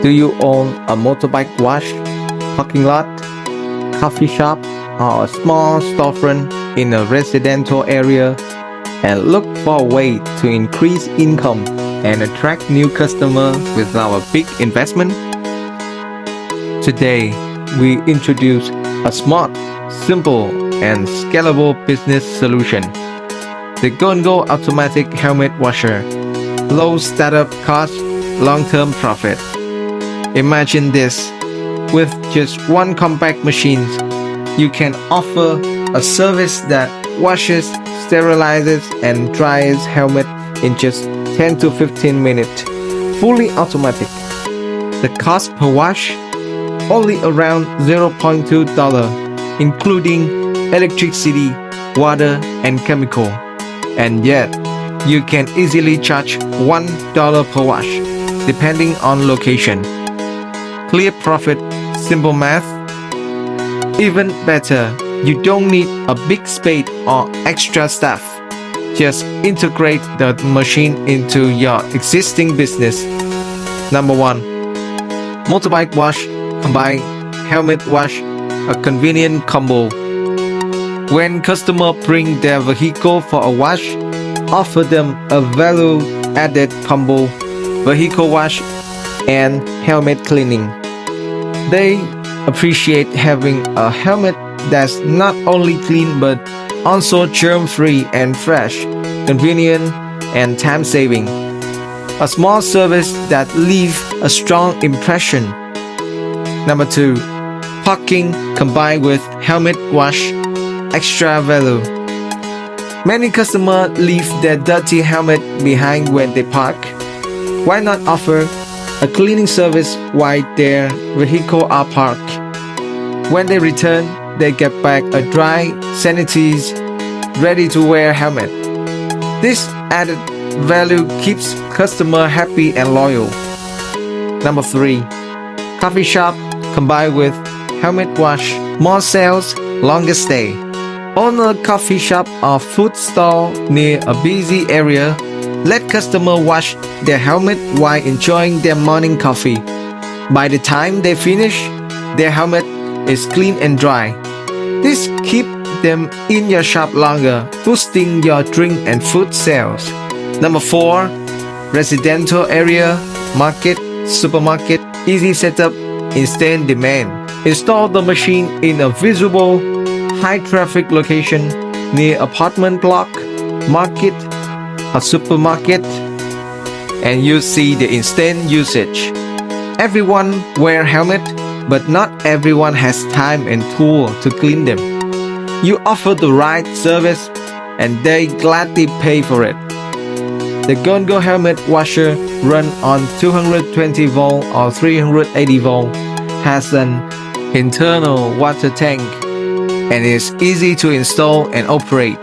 Do you own a motorbike wash, parking lot, coffee shop, or a small storefront in a residential area and look for a way to increase income and attract new customers without a big investment? Today, we introduce a smart, simple, and scalable business solution. The GO&GO Automatic Helmet Washer. Low startup cost, long-term profit. Imagine this. With just one compact machine, you can offer a service that washes, sterilizes, and dries helmet in just 10 to 15 minutes, fully automatic. The cost per wash? Only around $0.2, including electricity, water, and chemical. And yet, you can easily charge $1 per wash, depending on location. Clear profit, simple math. Even better, you don't need a big space or extra staff. Just integrate the machine into your existing business. Number 1. Motorbike wash combined helmet wash, a convenient combo. When customers bring their vehicle for a wash, offer them a value-added combo, vehicle wash and helmet cleaning. They appreciate having a helmet that's not only clean but also germ-free and fresh, convenient and time-saving. A small service that leaves a strong impression. Number 2. Parking combined with helmet wash, extra value. Many customers leave their dirty helmet behind when they park. Why not offer a cleaning service while their vehicles are parked? When they return, they get back a dry, sanitized, ready-to-wear helmet. This added value keeps customers happy and loyal. Number 3. Coffee shop combined with helmet wash, more sales, longer stay. Own a coffee shop or food stall near a busy area. Let customers wash their helmet while enjoying their morning coffee. By the time they finish, their helmet is clean and dry. This keeps them in your shop longer, boosting your drink and food sales. Number 4. Residential area, market, supermarket, easy setup, instant demand. Install the machine in a visible, high-traffic location near apartment block, market, a supermarket, and you see the instant usage. Everyone wear helmet, but not everyone has time and tool to clean them. You offer the right service, and they gladly pay for it. The GO&GO Helmet Washer run on 220 volt or 380 volt, has an internal water tank, and is easy to install and operate.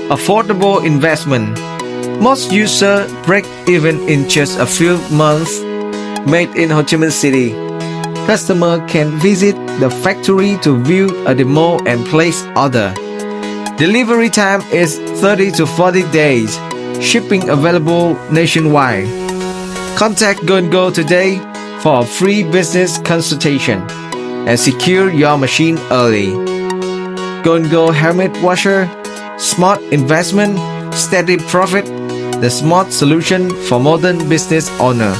Affordable investment. Most users break even in just a few months. Made in Ho Chi Minh City. Customer can visit the factory to view a demo and place order. Delivery time is 30 to 40 days. Shipping available nationwide. Contact GO&GO today for a free business consultation and secure your machine early. GO&GO Helmet Washer. Smart investment, steady profit. The smart solution for modern business owner.